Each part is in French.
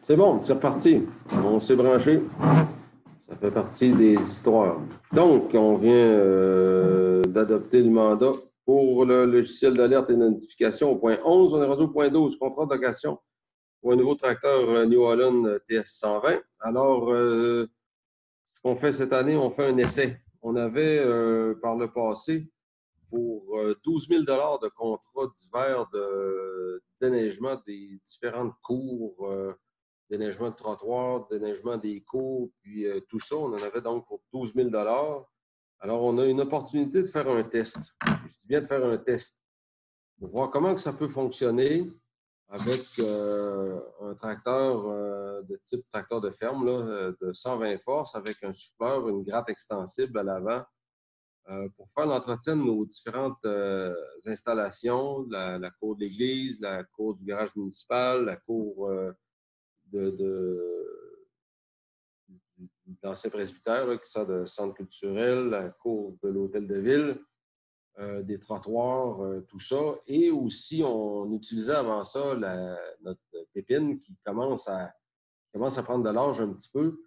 C'est bon, c'est reparti. On s'est branché. Ça fait partie des histoires. Donc, on vient d'adopter le mandat pour le logiciel d'alerte et de notification au point 11. On est rendu au point 12, contrat de location pour un nouveau tracteur New Holland TS120. Alors, ce qu'on fait cette année, on fait un essai. On avait, par le passé, pour 12 000 de contrat d'hiver de déneigement des différentes cours, déneigement de trottoirs, déneigement des cours, puis tout ça. On en avait donc pour 12 000 Alors, on a une opportunité de faire un test. Je dis bien de faire un test pour voir comment que ça peut fonctionner avec un tracteur de type tracteur de ferme là, de 120 forces avec un souffleur, une gratte extensible à l'avant pour faire l'entretien de nos différentes installations, la cour de l'église, la cour du garage municipal, la cour de l'ancien presbytère là, qui sort de centre culturel, la cour de l'hôtel de ville, des trottoirs, tout ça. Et aussi, on utilisait avant ça notre pépine qui commence à prendre de l'âge un petit peu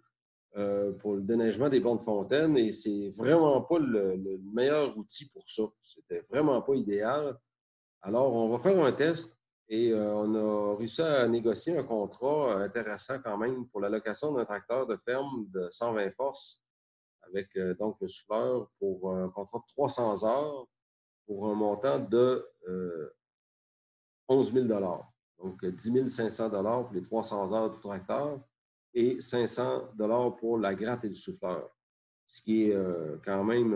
pour le déneigement des bornes de fontaine. Et c'est vraiment pas le meilleur outil pour ça. C'était vraiment pas idéal. Alors, on va faire un test et on a réussi à négocier un contrat intéressant quand même pour la location d'un tracteur de ferme de 120 forces avec donc le souffleur pour un contrat de 300 heures pour un montant de 11 000 Donc, 10 500 pour les 300 heures du tracteur et 500 pour la gratte et le souffleur, ce qui est quand même,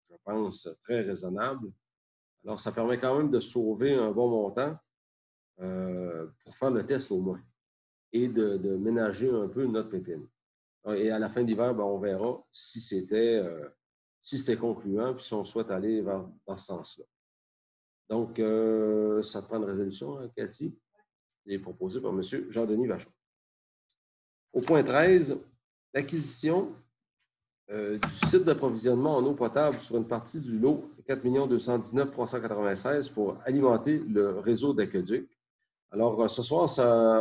je pense, très raisonnable. Alors, ça permet quand même de sauver un bon montant pour faire le test au moins et de ménager un peu notre pépine. Et à la fin de l'hiver, ben, on verra si c'était concluant puis si on souhaite aller dans ce sens-là. Donc, ça te prend une résolution, hein, Cathy, est proposée par M. Jean-Denis Vachon. Au point 13, l'acquisition du site d'approvisionnement en eau potable sur une partie du lot 4 219 396 pour alimenter le réseau d'aqueduc. Alors, ce soir,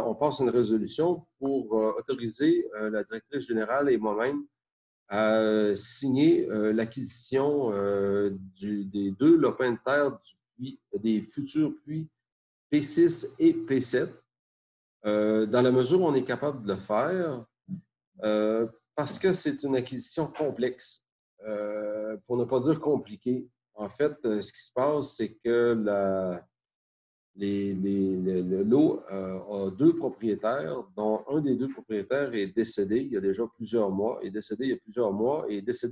on passe une résolution pour autoriser la directrice générale et moi-même à signer l'acquisition des 2 lopins de terre des futurs puits P6 et P7. Dans la mesure où on est capable de le faire, parce que c'est une acquisition complexe, pour ne pas dire compliquée. En fait, ce qui se passe, c'est que le lot a 2 propriétaires, dont un des 2 propriétaires est décédé il y a déjà plusieurs mois, est décédé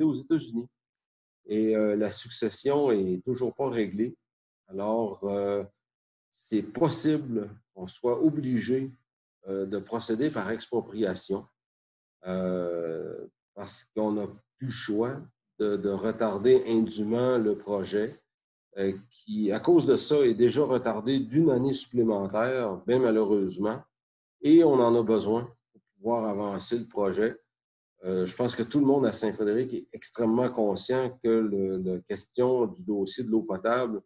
aux États-Unis. Et la succession est toujours pas réglée. Alors, c'est possible qu'on soit obligé de procéder par expropriation parce qu'on n'a plus le choix de retarder indûment le projet qui, à cause de ça, est déjà retardé d'une année supplémentaire, bien malheureusement, et on en a besoin pour pouvoir avancer le projet. Je pense que tout le monde à Saint-Frédéric est extrêmement conscient que la question du dossier de l'eau potable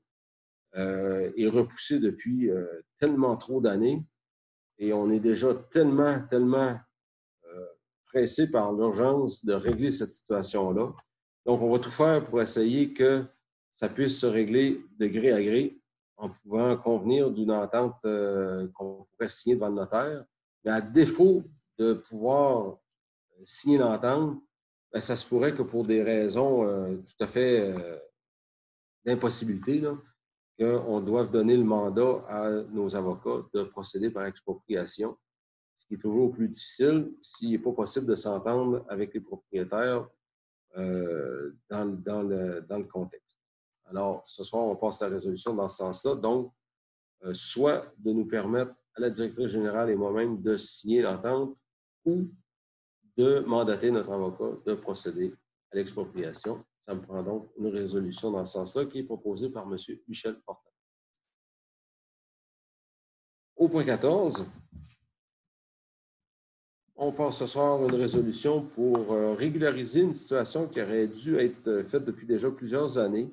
est repoussée depuis tellement trop d'années et on est déjà tellement pressé par l'urgence de régler cette situation-là. Donc, on va tout faire pour essayer que ça puisse se régler de gré à gré en pouvant convenir d'une entente qu'on pourrait signer devant le notaire. Mais à défaut de pouvoir signer l'entente, ben, ça se pourrait que pour des raisons tout à fait d'impossibilité, qu'on doive donner le mandat à nos avocats de procéder par expropriation, ce qui est toujours plus difficile s'il n'est pas possible de s'entendre avec les propriétaires dans le contexte. Alors, ce soir, on passe la résolution dans ce sens-là. Donc, soit de nous permettre à la directrice générale et moi-même de signer l'entente ou de mandater notre avocat de procéder à l'expropriation. Ça me prend donc une résolution dans ce sens-là qui est proposée par M. Michel Fortin. Au point 14, on passe ce soir une résolution pour régulariser une situation qui aurait dû être faite depuis déjà plusieurs années.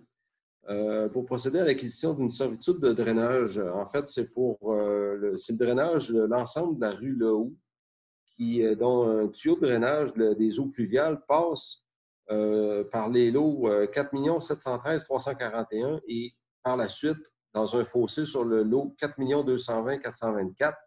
pour procéder à l'acquisition d'une servitude de drainage. En fait, c'est le drainage de l'ensemble de la rue Lehoux, dont un tuyau de drainage des eaux pluviales passe par les lots 4 713 341 et par la suite dans un fossé sur le lot 4 220 424.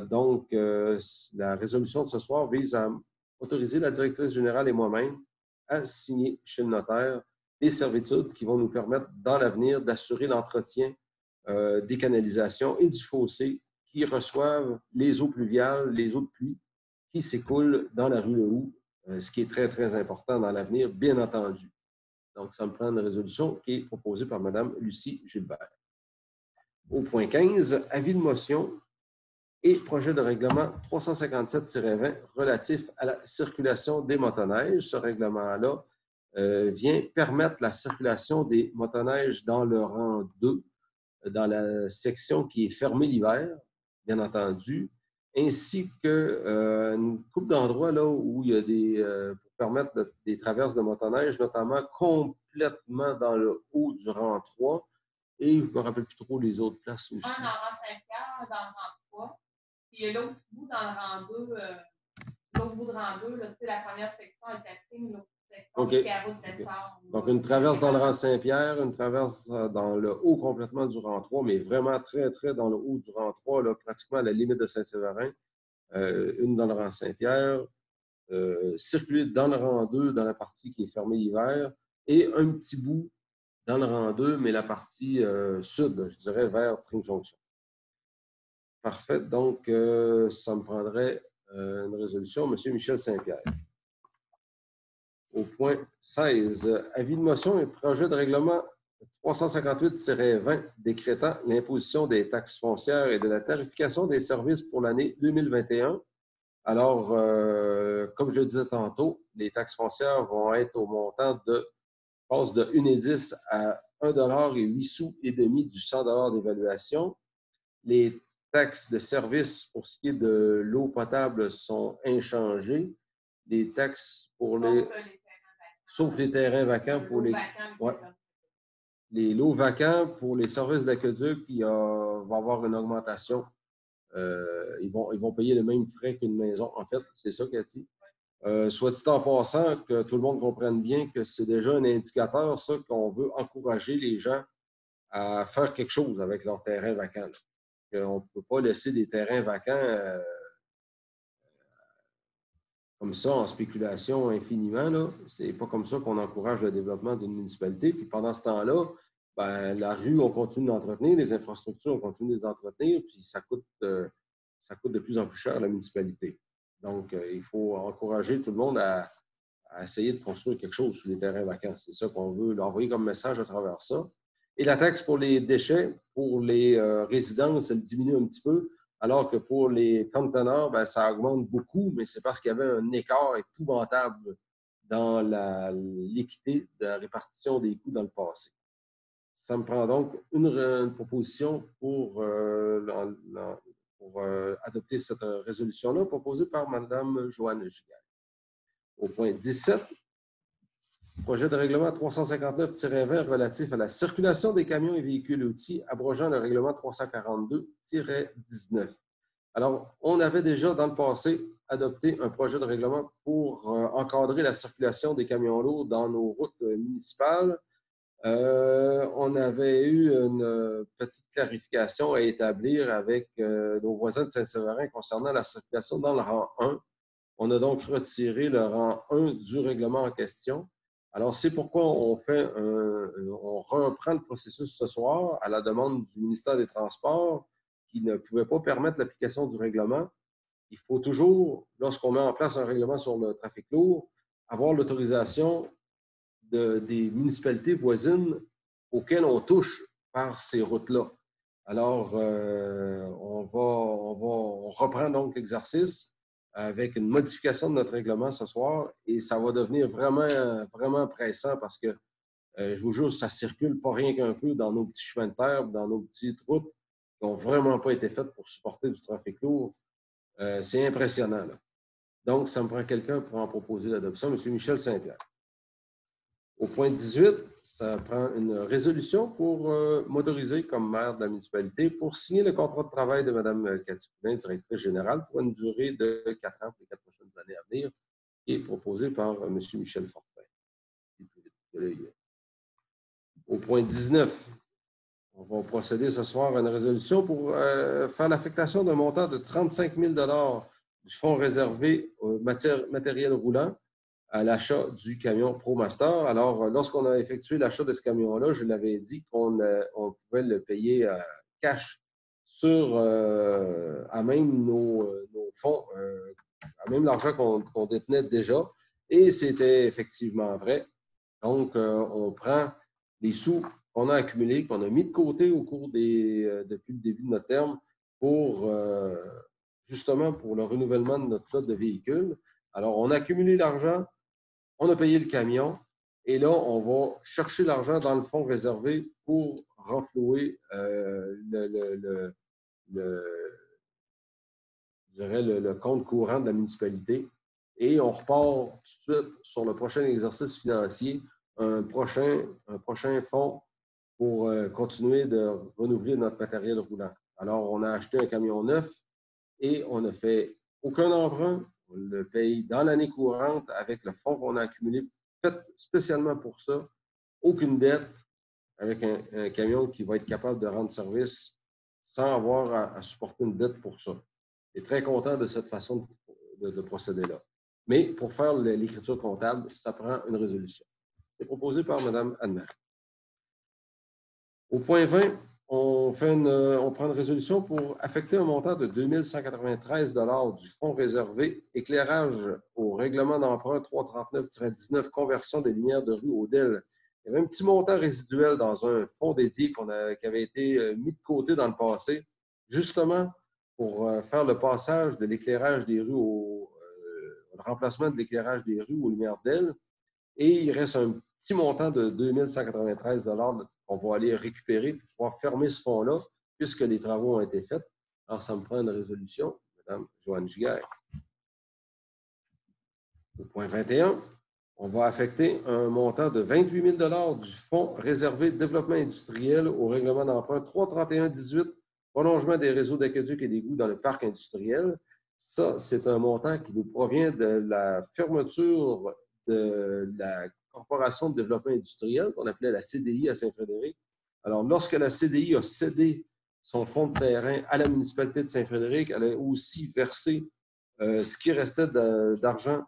Donc, la résolution de ce soir vise à autoriser la directrice générale et moi-même à signer chez le notaire les servitudes qui vont nous permettre dans l'avenir d'assurer l'entretien des canalisations et du fossé qui reçoivent les eaux pluviales, les eaux de pluie qui s'écoulent dans la rue Lehoux, ce qui est très, très important dans l'avenir, bien entendu. Donc, ça me prend une résolution qui est proposée par Mme Lucie Gilbert. Au point 15, avis de motion et projet de règlement 357-20 relatif à la circulation des motoneiges. Ce règlement-là vient permettre la circulation des motoneiges dans le rang 2, dans la section qui est fermée l'hiver, bien entendu, ainsi qu'une couple d'endroits là où il y a pour permettre des traverses de motoneige, notamment complètement dans le haut du rang 3, et je ne me rappelle plus trop les autres places aussi. Dans le rang 5 dans le rang 3. Puis l'autre bout dans le rang 2, l'autre bout de rang 2, là, la première section est active, l'autre section jusqu'à la route de l'essor. Donc, une traverse dans le rang Saint-Pierre, une traverse dans le haut complètement du rang 3, mais vraiment très, très dans le haut du rang 3, là, pratiquement à la limite de Saint-Séverin. Une dans le rang Saint-Pierre, circuler dans le rang 2, dans la partie qui est fermée l'hiver, et un petit bout dans le rang 2, mais la partie sud, je dirais, vers Tring Junction. Parfait. Donc, ça me prendrait une résolution. Monsieur Michel Saint-Pierre. Au point 16, avis de motion et projet de règlement 358-20 décrétant l'imposition des taxes foncières et de la tarification des services pour l'année 2021. Alors, comme je le disais tantôt, les taxes foncières vont être au montant passe de 1,10 à 1,08 et demi du 100 d'évaluation. Les taxes de service pour ce qui est de l'eau potable sont inchangées. Les taxes pour sauf les terrains vacants pour les lots vacants pour les services d'aqueduc, il va y avoir une augmentation. Ils vont payer le même frais qu'une maison. En fait, c'est ça, Cathy. Soit dit en passant, que tout le monde comprenne bien que c'est déjà un indicateur, ça, qu'on veut encourager les gens à faire quelque chose avec leurs terrains vacants. On ne peut pas laisser des terrains vacants comme ça, en spéculation infiniment. Ce n'est pas comme ça qu'on encourage le développement d'une municipalité. Puis pendant ce temps-là, ben, la rue, on continue d'entretenir, les infrastructures, on continue de les entretenir, puis ça coûte de plus en plus cher à la municipalité. Donc, il faut encourager tout le monde à essayer de construire quelque chose sur les terrains vacants. C'est ça qu'on veut leur envoyer comme message à travers ça. Et la taxe pour les déchets, pour les résidences, elle diminue un petit peu, alors que pour les conteneurs, ben, ça augmente beaucoup, mais c'est parce qu'il y avait un écart épouvantable dans l'équité de la répartition des coûts dans le passé. Ça me prend donc une proposition pour adopter cette résolution-là, proposée par Mme Joanne Giguère. Au point 17, projet de règlement 359-20 relatif à la circulation des camions et véhicules outils, abrogeant le règlement 342-19. Alors, on avait déjà dans le passé adopté un projet de règlement pour encadrer la circulation des camions lourds dans nos routes municipales. On avait eu une petite clarification à établir avec nos voisins de Saint-Séverin concernant la circulation dans le rang 1. On a donc retiré le rang 1 du règlement en question. Alors, c'est pourquoi on reprend le processus ce soir à la demande du ministère des Transports qui ne pouvait pas permettre l'application du règlement. Il faut toujours, lorsqu'on met en place un règlement sur le trafic lourd, avoir l'autorisation des municipalités voisines auxquelles on touche par ces routes-là. Alors, on reprend donc l'exercice avec une modification de notre règlement ce soir et ça va devenir vraiment, vraiment pressant parce que, je vous jure, ça circule pas rien qu'un peu dans nos petits chemins de terre, dans nos petites routes qui n'ont vraiment pas été faites pour supporter du trafic lourd. C'est impressionnant, là. Donc, ça me prend quelqu'un pour en proposer l'adoption. M. Michel Saint-Pierre. Au point 18, ça prend une résolution pour m'autoriser comme maire de la municipalité pour signer le contrat de travail de Mme Cathy Poulin, directrice générale, pour une durée de 4 ans pour les 4 prochaines années à venir, qui est proposée par M. Michel Fortin. Au point 19, on va procéder ce soir à une résolution pour faire l'affectation d'un montant de 35 000 du fonds réservé au matériel roulant à l'achat du camion ProMaster. Alors, lorsqu'on a effectué l'achat de ce camion-là, je l'avais dit qu'on pouvait le payer cash sur à même nos fonds, à même l'argent qu'on détenait déjà. Et c'était effectivement vrai. Donc, on prend les sous qu'on a accumulés, qu'on a mis de côté au cours depuis le début de notre terme pour justement pour le renouvellement de notre flotte de véhicules. Alors, on a accumulé l'argent, on a payé le camion et là, on va chercher l'argent dans le fonds réservé pour renflouer le compte courant de la municipalité. Et on repart tout de suite sur le prochain exercice financier, un prochain fonds pour continuer de renouveler notre matériel roulant. Alors, on a acheté un camion neuf et on n'a fait aucun emprunt. On le paye dans l'année courante avec le fonds qu'on a accumulé, fait spécialement pour ça. Aucune dette avec un camion qui va être capable de rendre service sans avoir à supporter une dette pour ça. Je suis très content de cette façon de procéder là. Mais pour faire l'écriture comptable, ça prend une résolution. C'est proposé par Mme Anne-Marie. Au point 20, on prend une résolution pour affecter un montant de 2 193 du fonds réservé éclairage au règlement d'emprunt 339-19, conversion des lumières de rue Odelle. Il y avait un petit montant résiduel dans un fonds dédié qui avait été mis de côté dans le passé, justement pour faire le passage de l'éclairage des rues le remplacement de l'éclairage des rues aux lumières d'Odelle. Et il reste un petit montant de 2 193 qu'on va aller récupérer pour pouvoir fermer ce fonds-là, puisque les travaux ont été faits. Alors, ça me prend une résolution, Mme Joanne Giguère. Au point 21, on va affecter un montant de 28 000 du Fonds réservé de développement industriel au règlement d'emprunt 331-18, prolongement des réseaux d'aqueduc et d'égouts dans le parc industriel. Ça, c'est un montant qui nous provient de la fermeture de la Corporation de développement industriel, qu'on appelait la CDI à Saint-Frédéric. Alors, lorsque la CDI a cédé son fonds de terrain à la municipalité de Saint-Frédéric, elle a aussi versé ce qui restait d'argent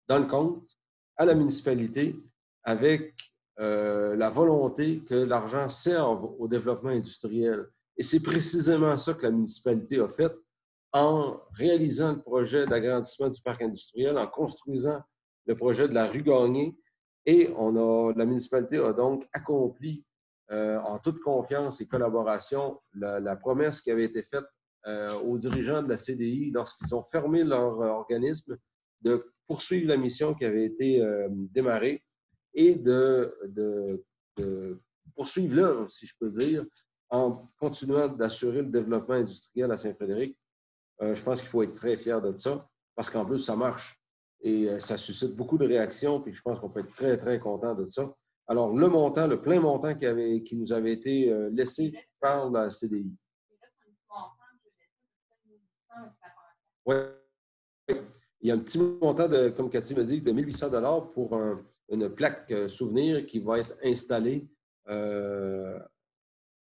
dans le compte à la municipalité avec la volonté que l'argent serve au développement industriel. Et c'est précisément ça que la municipalité a fait en réalisant le projet d'agrandissement du parc industriel, en construisant le projet de la rue Gagné. Et la municipalité a donc accompli en toute confiance et collaboration la promesse qui avait été faite aux dirigeants de la CDI lorsqu'ils ont fermé leur organisme de poursuivre la mission qui avait été démarrée et de poursuivre l'œuvre, si je peux dire, en continuant d'assurer le développement industriel à Saint-Frédéric. Je pense qu'il faut être très fier de ça parce qu'en plus, ça marche. Et ça suscite beaucoup de réactions, puis je pense qu'on peut être très, très content de ça. Alors, le plein montant qui nous avait été laissé par la CDI. Oui. Il y a un petit montant, comme Cathy m'a dit, de 1 800 pour une plaque souvenir qui va être installée,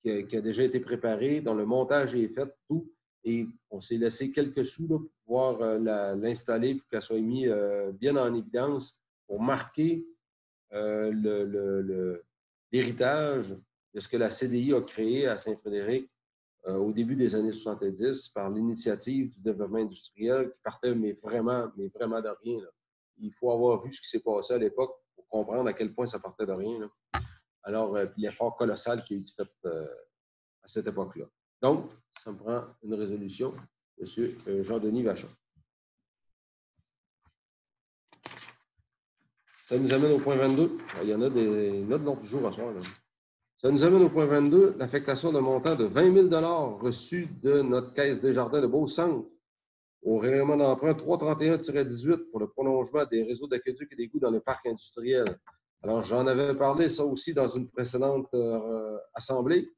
qui a déjà été préparée, dont le montage est fait, tout. Et on s'est laissé quelques sous là, pour pouvoir l'installer pour qu'elle soit mise bien en évidence pour marquer l'héritage de ce que la CDI a créé à Saint-Frédéric au début des années 70 par l'initiative du développement industriel qui partait mais vraiment de rien. Là. Il faut avoir vu ce qui s'est passé à l'époque pour comprendre à quel point ça partait de rien. Là. Alors, l'effort colossal qui a été fait à cette époque-là. Donc, ça me prend une résolution, M. Jean-Denis Vachon. Ça nous amène au point 22. Il y en a des notes de jour à soir. Là. Ça nous amène au point 22, l'affectation d'un montant de 20 000 reçu de notre Caisse des Jardins de Beau-Centre au règlement d'emprunt 331-18 pour le prolongement des réseaux d'aqueduc et d'égouts dans le parc industriel. Alors, j'en avais parlé, ça aussi, dans une précédente assemblée.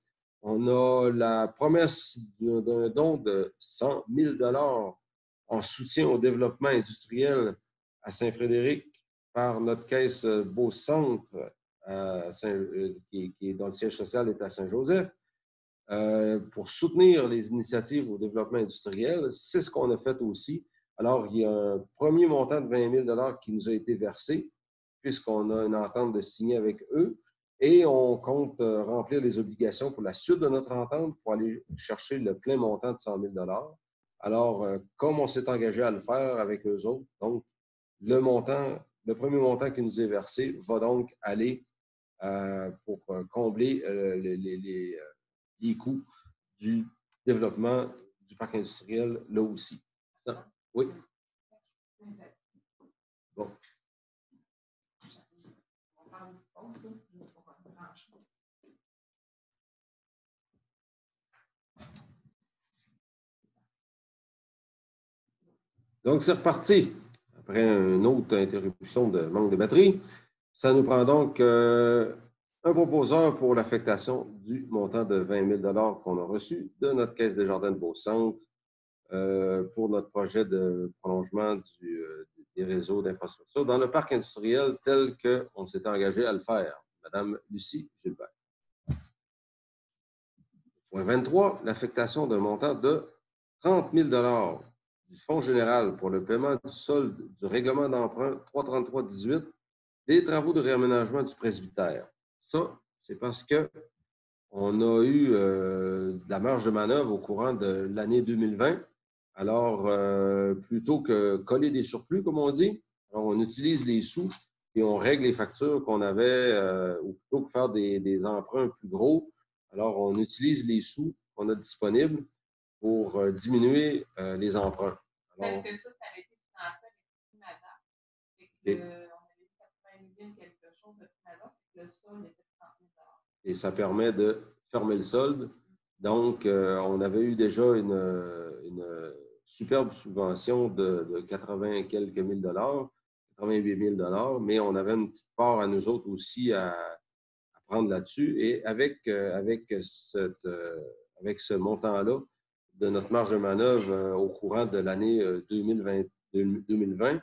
On a la promesse d'un don de 100 000 en soutien au développement industriel à Saint-Frédéric par notre caisse Beau-Centre, qui est dans le siège social est à Saint-Joseph, pour soutenir les initiatives au développement industriel. C'est ce qu'on a fait aussi. Alors, il y a un premier montant de 20 000 qui nous a été versé, puisqu'on a une entente de signer avec eux. Et on compte remplir les obligations pour la suite de notre entente pour aller chercher le plein montant de 100 000 Alors, comme on s'est engagé à le faire avec eux autres, donc le premier montant qui nous est versé va donc aller pour combler les coûts du développement du parc industriel là aussi. Ça, oui. Bon. Donc, c'est reparti. Après une autre interruption de manque de batterie, ça nous prend donc un proposeur pour l'affectation du montant de 20 000 qu'on a reçu de notre Caisse des Jardins de Beau-Centre pour notre projet de prolongement des réseaux d'infrastructure dans le parc industriel tel qu'on s'était engagé à le faire. Madame Lucie Gilbert. Point 23, l'affectation d'un montant de 30 000 du Fonds général pour le paiement du solde du règlement d'emprunt 333-18 des travaux de réaménagement du presbytère. Ça, c'est parce qu'on a eu de la marge de manœuvre au courant de l'année 2020. Alors, plutôt que coller des surplus, comme on dit, alors on utilise les sous et on règle les factures qu'on avait, ou plutôt que faire des emprunts plus gros, alors on utilise les sous qu'on a disponibles pour diminuer les emprunts. Alors, parce que ça avait été financé avec Primada. On avait 80 000 quelque chose de Primada, le solde était 30 000 Et ça permet de fermer le solde. Donc, on avait eu déjà une superbe subvention de 80 quelques mille dollars, 88 000 mais on avait une petite part à nous autres aussi à prendre là-dessus. Et avec ce montant-là, de notre marge de manœuvre au courant de l'année 2020, je ne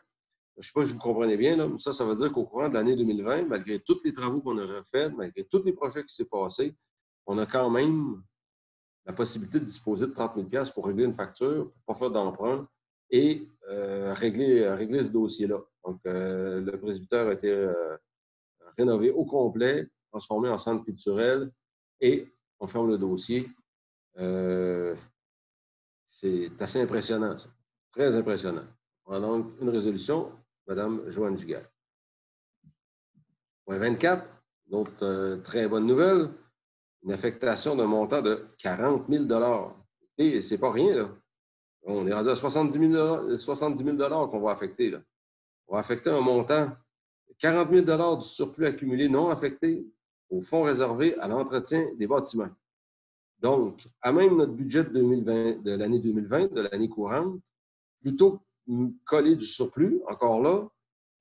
sais pas si vous comprenez bien, là, mais ça veut dire qu'au courant de l'année 2020, malgré tous les travaux qu'on a refaits, malgré tous les projets qui s'est passés, on a quand même la possibilité de disposer de 30 000 pour régler une facture, pour ne pas faire d'emprunt et régler ce dossier-là. Donc, le presbytère a été rénové au complet, transformé en centre culturel et on ferme le dossier. C'est assez impressionnant, ça. Très impressionnant. On a donc une résolution, Mme Joanne Giguère. Point 24, une autre très bonne nouvelle, une affectation d'un montant de 40 000 et c'est pas rien, là. On est rendu à 70 000 qu'on va affecter, là. On va affecter un montant de 40 000 du surplus accumulé non affecté au fonds réservé à l'entretien des bâtiments. Donc, à même notre budget de 2020, de l'année 2020, de l'année courante, plutôt que coller du surplus, encore là,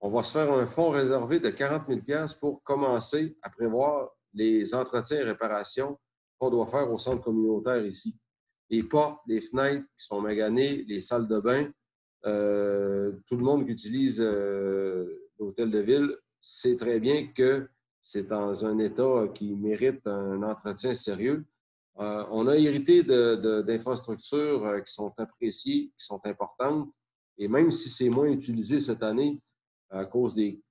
on va se faire un fonds réservé de 40 000 pour commencer à prévoir les entretiens et réparations qu'on doit faire au centre communautaire ici. Les portes, les fenêtres qui sont maganées, les salles de bain, tout le monde qui utilise l'hôtel de ville sait très bien que c'est dans un état qui mérite un entretien sérieux. On a hérité d'infrastructures qui sont appréciées, qui sont importantes, et même si c'est moins utilisé cette année à cause du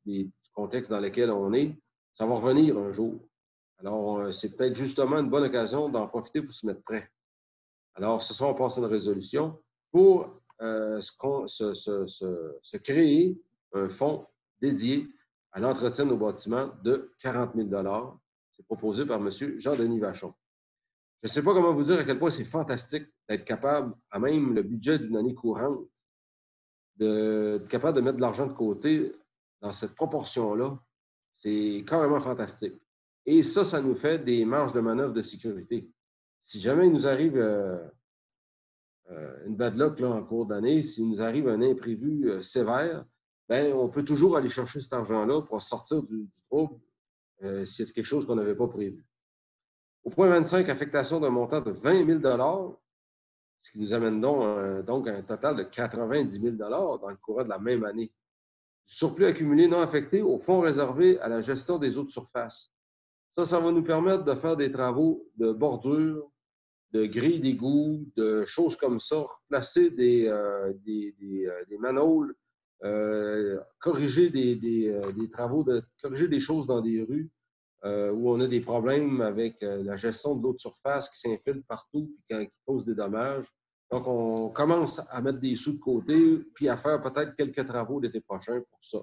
contexte dans lequel on est, ça va revenir un jour. Alors, c'est peut-être justement une bonne occasion d'en profiter pour se mettre prêt. Alors, ce soir, on passe une résolution pour se créer un fonds dédié à l'entretien de nos bâtiments de 40 000 $. C'est proposé par M. Jean-Denis Vachon. Je ne sais pas comment vous dire à quel point c'est fantastique d'être capable, à même le budget d'une année courante, d'être capable de mettre de l'argent de côté dans cette proportion-là. C'est carrément fantastique. Et ça nous fait des marges de manœuvre de sécurité. Si jamais il nous arrive une bad luck là, en cours d'année, s'il nous arrive un imprévu sévère, bien, on peut toujours aller chercher cet argent-là pour sortir du trouble s'il y a quelque chose qu'on n'avait pas prévu. Au point 25, affectation d'un montant de 20 000 ce qui nous amène donc à un total de 90 000 dans le courant de la même année. Du surplus accumulé non affecté au fonds réservé à la gestion des eaux de surface. Ça va nous permettre de faire des travaux de bordure, de grilles d'égout, de choses comme ça, placer des manholes, corriger des travaux, corriger des choses dans des rues où on a des problèmes avec la gestion de l'eau de surface qui s'infiltre partout et qui cause des dommages. Donc, on commence à mettre des sous de côté puis à faire peut-être quelques travaux l'été prochain pour ça.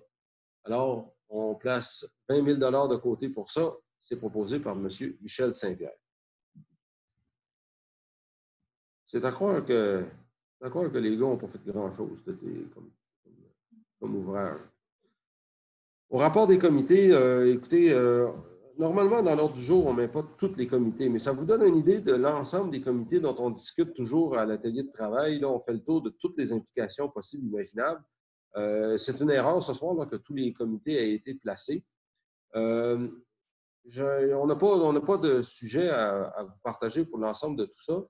Alors, on place 20 000 de côté pour ça. C'est proposé par M. Michel Saint-Pierre. C'est à croire que les gars n'ont pas fait grand-chose comme ouvrage. Au rapport des comités, écoutez, normalement, dans l'ordre du jour, on ne met pas tous les comités, mais ça vous donne une idée de l'ensemble des comités dont on discute toujours à l'atelier de travail. Là, on fait le tour de toutes les implications possibles et imaginables. C'est une erreur ce soir là, que tous les comités aient été placés. On n'a pas de sujet à vous partager pour l'ensemble de tout ça.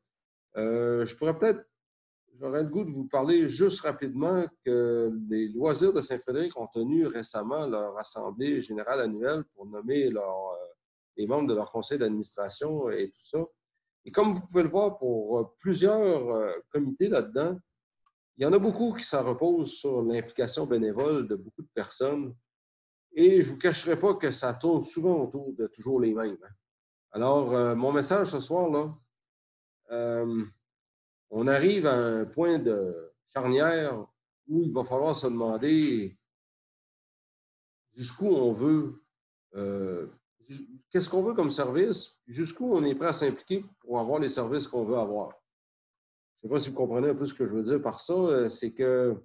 J'aurais le goût de vous parler juste rapidement que les loisirs de Saint-Frédéric ont tenu récemment leur assemblée générale annuelle pour nommer les membres de leur conseil d'administration et tout ça. Et comme vous pouvez le voir pour plusieurs comités là-dedans, il y en a beaucoup qui s'en reposent sur l'implication bénévole de beaucoup de personnes. Et je ne vous cacherai pas que ça tourne souvent autour de toujours les mêmes. Alors, mon message ce soir, là, on arrive à un point de charnière où il va falloir se demander jusqu'où on veut, qu'est-ce qu'on veut comme service, jusqu'où on est prêt à s'impliquer pour avoir les services qu'on veut avoir. Je ne sais pas si vous comprenez un peu ce que je veux dire par ça, c'est que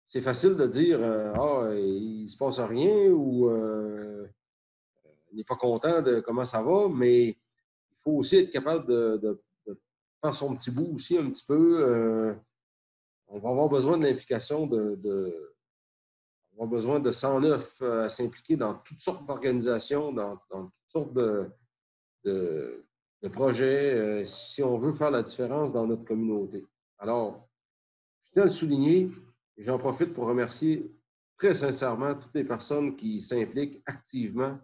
c'est facile de dire il ne se passe rien ou on n'est pas content de comment ça va, mais il faut aussi être capable de faire son petit bout aussi un petit peu. On va avoir besoin de l'implication on va avoir besoin de 109 à s'impliquer dans toutes sortes d'organisations, dans toutes sortes de projets, si on veut faire la différence dans notre communauté. Alors, je tiens à le souligner et j'en profite pour remercier très sincèrement toutes les personnes qui s'impliquent activement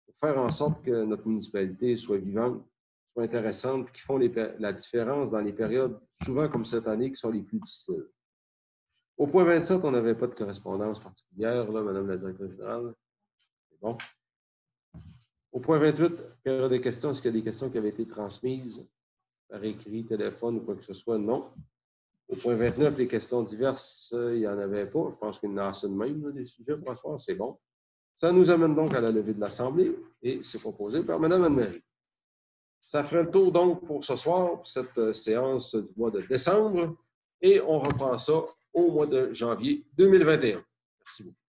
pour faire en sorte que notre municipalité soit vivante, soit intéressante, qui font la différence dans les périodes, souvent comme cette année, qui sont les plus difficiles. Au point 27, on n'avait pas de correspondance particulière, là, Madame la directrice générale. C'est bon. Au point 28, période de questions, est-ce qu'il y a des questions qui avaient été transmises par écrit, téléphone ou quoi que ce soit? Non. Au point 29, les questions diverses, il n'y en avait pas. Je pense qu'il y en a assez de même, là, des sujets pour ce soir. C'est bon. Ça nous amène donc à la levée de l'Assemblée et c'est proposé par Mme Anne-Marie. Ça ferait le tour donc pour ce soir, pour cette séance du mois de décembre et on reprend ça au mois de janvier 2021. Merci beaucoup.